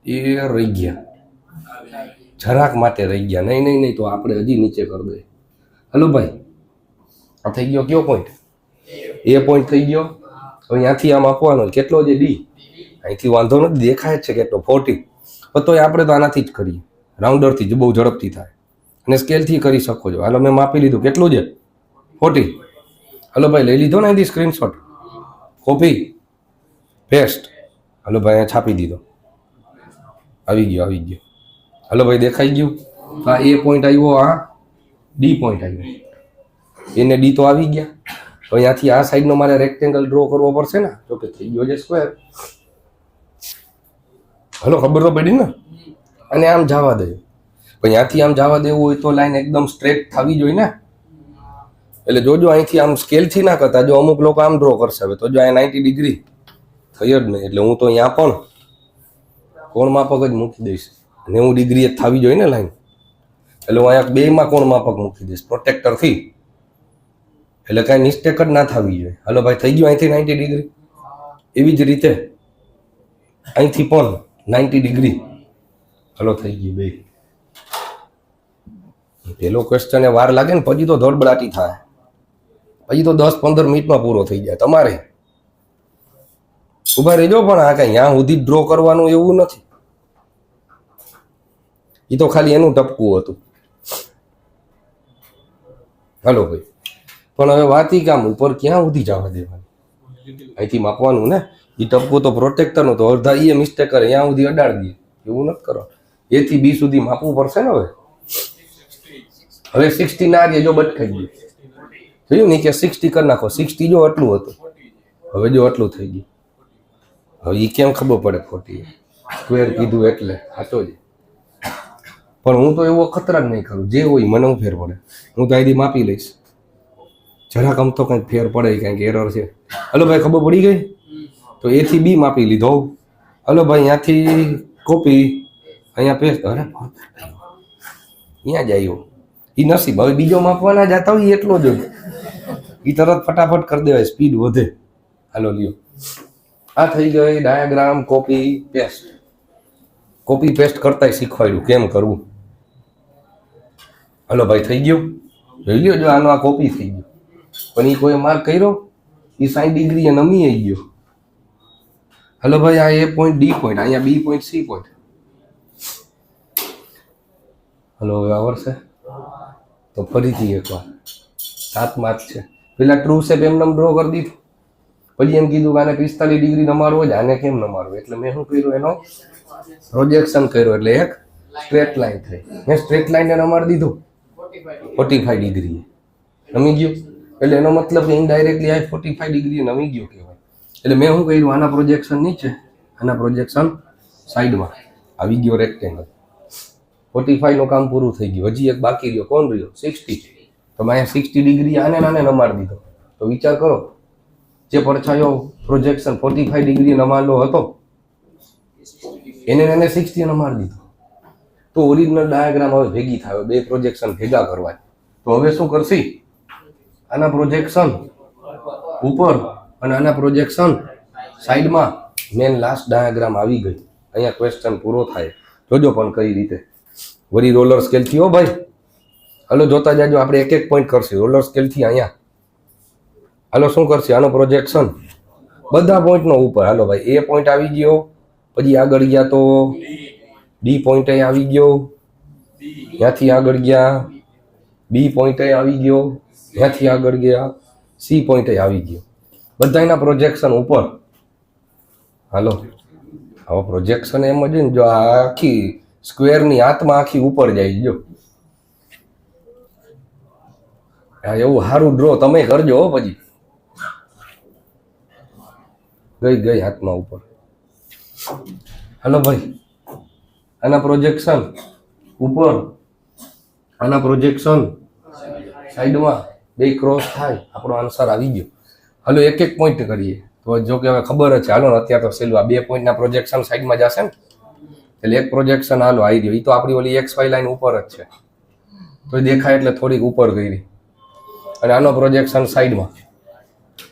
એ રહી ગયા, જરાક માટે રહી ગયા. નહીં નહીં નહીં, તો આપણે હજી નીચે કરી દઈએ. હલો ભાઈ, આ થઈ ગયો કયો પોઈન્ટ? એ પોઈન્ટ થઈ ગયો. હવે ત્યાંથી આમ આપવાનો કેટલો છે? D. અહીંથી વાંધો નથી, દેખાય જ છે કેટલો, 40. પણ તોય આપણે તો આનાથી જ કરીએ, રાઉન્ડરથી જ બહુ ઝડપથી થાય, અને સ્કેલથી કરી શકો છો. હાલો, મેં માપી લીધું. કેટલું છે? 40. હલો ભાઈ, લઈ લીધો ને અહીંથી સ્ક્રીનશોટ, કોપી પેસ્ટ. હલો ભાઈ, અહીંયા છાપી દીધો. આવી ગયો, આવી ગયો. હલો ભાઈ, દેખાઈ ગયું? આ A પોઈન્ટ આવ્યો, આ D પોઈન્ટ આવ્યો. એને D તો આવી ગયા. તો અહીંયાથી આ સાઈડનો મારે રેક્ટેંગલ ડ્રો કરવો પડશે ને. જો કે થઈ ગયો છે સ્ક્વેર. હલો, ખબર તો પડી ને? અને આમ જવા દે. પણ ત્યાંથી આમ જવા દેવું હોય તો લાઈન એકદમ સ્ટ્રેટ થવી જોઈએ ને. એટલે જોજો, અહીંથી આમ સ્કેલથી ના કરતા. જો અમુક લોકો આમ ડ્રો કરશે, હવે તો જો અહીંયા 90 ડિગ્રી થઈ જ નહીં. એટલે હું તો અહીંયા પણ કોણ માપક જ મૂકી દઈશ. 90 ડિગ્રી જ થવી જોઈએ ને લાઈન. એટલે હું અહીંયા બેમાં કોણ માપક મૂકી દઈશ પ્રોટેક્ટરથી. એટલે કાંઈ મિસ્ટેક જ ના થવી જોઈએ. હલો ભાઈ, થઈ ગયું અહીંથી 90 ડિગ્રી. એવી જ રીતે અહીંથી પણ 90 ડિગ્રી. હલો, થઈ ગયું બે. પેલો ક્વેશ્ચન વાર લાગે ને પછી તો ધડબડાટી થાય, પછી તો 10-15 મિનિટમાં પૂરો થઈ જાય. તમારે ઉભા રહેજો, પણ આ કઈ ત્યાં સુધી ડ્રો કરવાનું એવું નથી. એ તો ખાલી એનું ટપકું હતું. હાલો ભાઈ, પણ હવે વાત ઈ કામ ઉપર ક્યાં સુધી જવા દેવાનું? અહીંથી માપવાનું ને. એ ટપકું તો પ્રોટેક્ટરનું તો અડધા એ મિસ્ટેક કરે, ત્યાં સુધી અડાડી દે. એવું નથી કરો. A થી B સુધી માપવું પડશે ને. હવે 60 ના જો બટકાઈ ગયું, જોયું નહીં કે 60 કરી નાખો. 60 જો આટલું હતું, હવે જો આટલું થઈ ગયું. હવે એ કેમ ખબર પડે? 40 સ્ક્વેર કીધું એટલે સાચો જ. પણ હું તો એવો ખતરા જ નહીં કરું, જે હોય મને હું ફેર પડે હું તો અહીંથી માપી લઈશ. જરાક આમ તો કંઈક ફેર પડે, કંઈક એરર છે. હલો ભાઈ, ખબર પડી ગઈ? તો A થી B માપી લીધો. હલો ભાઈ, અહીંયાથી કોપી, અહીંયા પેસ્ટ. અરે અહીંયા જ આવ્યો. એ નસીબ. હવે બીજો માપવાના જતા હોય એટલો જ હોય, એ તરત ફટાફટ કરી દેવાય, સ્પીડ વધે. હાલો લ્યો, આ થઈ ગઈ diagram copy paste. Copy paste કરતા શીખવાડ્યું કેમ કરવું. હલો ભાઈ, થઈ ગયું? જોઈ લ્યો, જો આનો આ કોપી થઈ ગયો, પણ એ કોઈ માર્ક કર્યો, એ 60 ડિગ્રી નમી આવી ગયો. હલો ભાઈ, આ A પોઈન્ટ D પોઈન્ટ, અહીંયા B point C point. Hello, હવે આવડશે તો ફરીથી એકવાર 7 માર્ક છે. પેલા ટ્રુ શેપ એમને ડ્રો કરી દીધું, પછી એમ કીધું કે આને 45 ડિગ્રી નમાડવો જ, આને કેમ નમાડવું? એટલે મેં શું કર્યું, એનો પ્રોજેક્શન કર્યો, એટલે એક સ્ટ્રેટ લાઈન થઈ. મેં સ્ટ્રેટ લાઈનને નમાડી દીધું 45 ડિગ્રી નમી ગયું. એટલે એનો મતલબ કે ઇનડાયરેક્ટલી આ 45 ડિગ્રી નમી ગયો કહેવાય. એટલે મેં શું કર્યું, આના પ્રોજેક્શન નીચે, આના પ્રોજેક્શન સાઈડમાં આવી ગયો રેક્ટેંગલ. 45 નું કામ પૂરું થઈ ગયું. હજી એક બાકી રહ્યો. કોણ રહ્યો? 60. તો મેં 60 ડિગ્રી આને નાને નમાડી દીધો. તો વિચાર કરો, જે પડછાયો પ્રોજેક્શન 45 ડિગ્રી નમાડેલો હતો, એને 60 નમાડી દીધો. તો ઓરિજિનલ ડાયાગ્રામ હવે ભેગી થાય. બે પ્રોજેક્શન ભેગા કરવા. તો હવે શું કરશી? આના પ્રોજેક્શન ઉપર અને આના પ્રોજેક્શન સાઈડમાં. મેન લાસ્ટ ડાયાગ્રામ આવી ગઈ. અહીંયા ક્વેશ્ચન પૂરો થાય. જોજો પણ કઈ રીતે. વળી રોલર સ્કેલથી. હો ભાઈ, હાલો જોતા જાજો. આપણે એક એક પોઈન્ટ કરશું રોલર સ્કેલથી. અહીંયા હાલો શું કરશે? આનો પ્રોજેક્શન બધા પોઈન્ટનો ઉપર. હાલો ભાઈ, A પોઈન્ટ આવી ગયો, પછી આગળ ગયા તો D પોઈન્ટ આવી ગયો, ત્યાંથી આગળ ગયા B પોઈન્ટ આવી ગયો, ત્યાંથી આગળ ગયા C પોઈન્ટ આવી ગયો. બધાના પ્રોજેક્શન ઉપર. હાલો, હવે પ્રોજેક્શન એમ જ ને, જો આ આખી સ્ક્વેરની આત્મા આખી ઉપર જાય. જો હા, એવું સારું ડ્રો તમે કરજો. પછી ગઈ હાથમાં ઉપર. હાલો ભાઈ, આના પ્રોજેક્શન ઉપર, આના પ્રોજેક્શન સાઈડમાં, બે ક્રોસ થાય. આપણો આન્સર આવી ગયો. હાલો એક એક પોઈન્ટ કરીએ. તો જો કે હવે ખબર જ છે. હાલો અત્યારે તો સેલું આ 2 પોઈન્ટના પ્રોજેક્શન સાઈડમાં જશે ને, એટલે એક પ્રોજેક્શન હાલો આવી ગયો. એ તો આપણી ઓલી XY લાઈન ઉપર જ છે, તો દેખાય એટલે થોડીક ઉપર ગઈ. અને આનો પ્રોજેક્શન સાઈડમાં.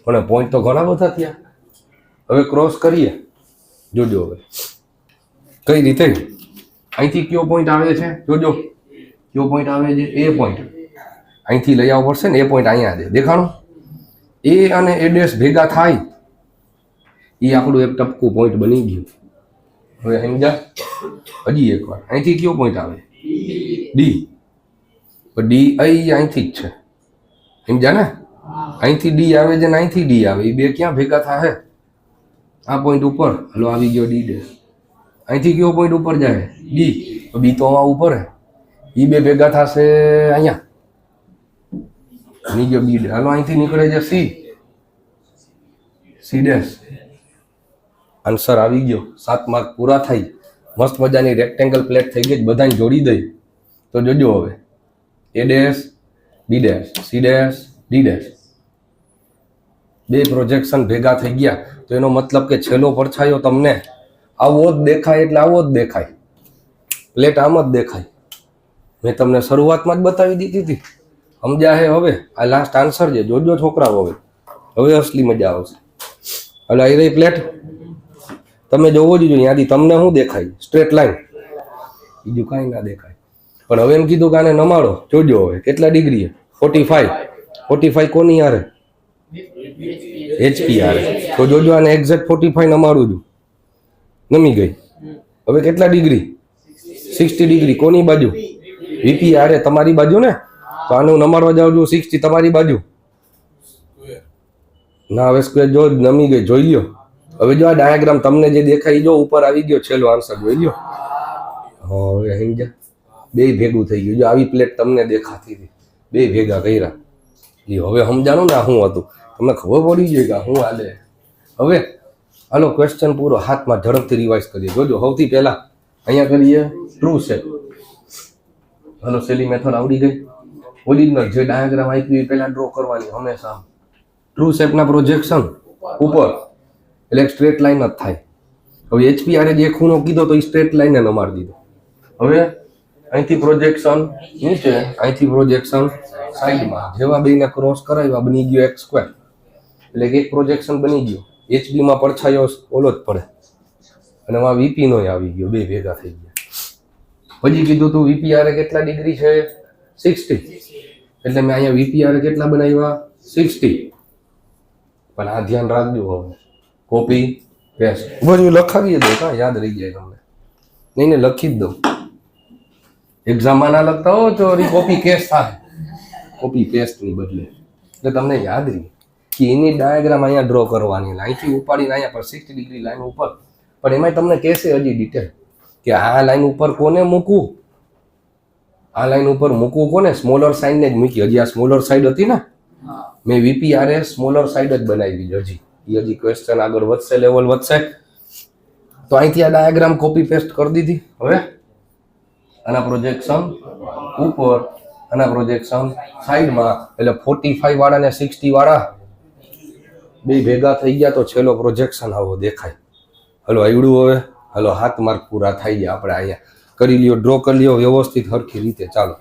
પણ પોઈન્ટ તો ઘણા બધા થયા. હવે ક્રોસ કરીએ. જોજો હવે કઈ રીતે. અહીંથી કયો પોઈન્ટ આવે છે? જોજો કયો પોઈન્ટ આવે છે? A point. અહીંથી લઈ આવવો પડશે ને. A પોઈન્ટ અહીંયા છે, દેખાણું? A અને A' ભેગા થાય, એ આપણું એક ટપકું પોઈન્ટ બની ગયું. હવે સમજા? હજી એકવાર. અહીંથી કયો પોઈન્ટ આવે? D. D અહીંથી જ છે, સમજ્યા ને? અહીંથી D આવે છે ને અહીંથી D આવે. એ બે ક્યાં ભેગા થાય? આ પોઈન્ટ ઉપર. હલો આવી ગયો D'. અહીંથી કયો પોઈન્ટ ઉપર જાય? D. તો B તો આ ઉપર હે. એ બે ભેગા થશે અહીંયા. નીકળ્યો B'. હાલો અહીંથી નીકળે છે C'. આન્સર આવી ગયો. 7 માર્ક પૂરા થઈ. મસ્ત મજાની રેક્ટેંગલ પ્લેટ થઈ ગઈ. બધાને જોડી દઈ. તો જોજો હવે A', B', C', D'. બે પ્રોજેક્શન ભેગા થઈ ગયા. તો એનો મતલબ કે છેલ્લો પડછાયો તમને આવો જ દેખાય. એટલે આવો જ દેખાય. પ્લેટ આમ જ દેખાય. મેં તમને શરૂઆતમાં જ બતાવી દીધી હતી. સમજ્યા હે? હવે આ લાસ્ટ આન્સર છે. જોજો છોકરાઓ, હવે અસલી મજા આવશે. એટલે આવી રહી પ્લેટ. તમે જોવો જ જોઈએ ત્યાંથી તમને શું દેખાય? સ્ટ્રેટ લાઈન, બીજું કાંઈ ના દેખાય. પણ હવે એમ કીધું કે આને નમાડો, જોજો હવે કેટલા ડિગ્રી 45 કોની યારે HP યારે, તો જોજો આને એક્ઝેક્ટ 45 નમાડું છું, નમી ગઈ. હવે કેટલા ડિગ્રી 60 ડિગ્રી કોની બાજુ VP યારે તમારી બાજુ ને, તો આનું નમાડવા જાવ છું 60 તમારી બાજુ ના. હવે સ્ક્વેર જો નમી ગઈ, જોઈ લ્યો. હવે જો આ ડાયાગ્રામ તમને જે દેખાય જો ઉપર આવી ગયો, છેલ્લો આન્સર જોઈ લ્યો. હવે સમજ્યા, બે ભેગું થઈ ગયું. જો આવી પ્લેટ તમને દેખાતી હતી, બે ભેગા કર્યા. હવે સમજાણું ને આ શું હતું, તમને ખબર પડી ગઈ કે શું હાલે. હવે હાલો ક્વેશ્ચન પૂરો હાથમાં ઝડપથી રિવાઇઝ કરીએ. જોજો સૌથી પહેલા અહીંયા કરીએ ટ્રુ શેપ. હાલો સેલી મેથડ આવડી ગઈ. ઓરિજિનલ જે ડાયાગ્રામ આપ્યું એ પહેલા ડ્રો કરવાની હંમેશા. ટ્રુ શેપના પ્રોજેક્શન ઉપર એટલે એક સ્ટ્રેટ લાઈન જ થાય. હવે HP આરે જે ખૂણો કીધો તો એ સ્ટ્રેટ લાઈને નમાડી દીધો. હવે અહીંથી પ્રોજેક્શન નીચે, અહીંથી પ્રોજેક્શન સાઈડમાં, જેવા બેને ક્રોસ કરાવ્યા બની ગયો x². એટલે કે એક પ્રોજેક્શન બની ગયો. HB માં પડછાયો ઓલો જ પડે અને એમાં VP નો આવી ગયો, બે ભેગા થઈ ગયા. પછી કીધું તું VP આરે કેટલા ડિગ્રી છે 60, એટલે મેં અહીંયા VP આરે કેટલા બનાવ્યા 60. પણ આ ધ્યાન રાખજો, હવે કોપી પેસ્ટ બધું લખાવી દો, કાં યાદ રહી જાય તમને. નહીં ને લખી જ દઉં, એક્ઝામમાં ના લખતા હો તો કોપી કેસ થાય, કોપી પેસ્ટ ની બદલે. એટલે તમને યાદ રહી કે એની ડાયાગ્રામ અહીંયા ડ્રો કરવાની, અહીંથી ઉપાડીને અહીંયા પર 60 ડિગ્રી લાઈન ઉપર. પણ એમાં તમને કહેશે હજી ડિટેલ કે આ લાઈન ઉપર કોને મૂકવું, આ લાઈન ઉપર મૂકવું કોને, સ્મોલર સાઈડને જ મૂકી. હજી આ સ્મોલર સાઈડ હતી ને, મેં VP આરે સ્મોલર સાઈડ જ બનાવી. હજી ક્વેશ્ચન આગળ વધશે, લેવલ વધશે. તો અહીંથી આ ડાયાગ્રામ કોપી પેસ્ટ કરી દીધી. હવે આના પ્રોજેક્શન ઉપર, આના પ્રોજેક્શન સાઈડમાં, એટલે 45 વાળા ને 60 વાળા બે ભેગા થઈ ગયા તો છેલ્લો પ્રોજેક્શન આવો દેખાય. હલો આવડું. હવે હલો 7 માર્ક પૂરા થઈ ગયા. આપણે અહીંયા કરી લ્યો, ડ્રો કરી લ્યો વ્યવસ્થિત હરખી રીતે. ચાલો.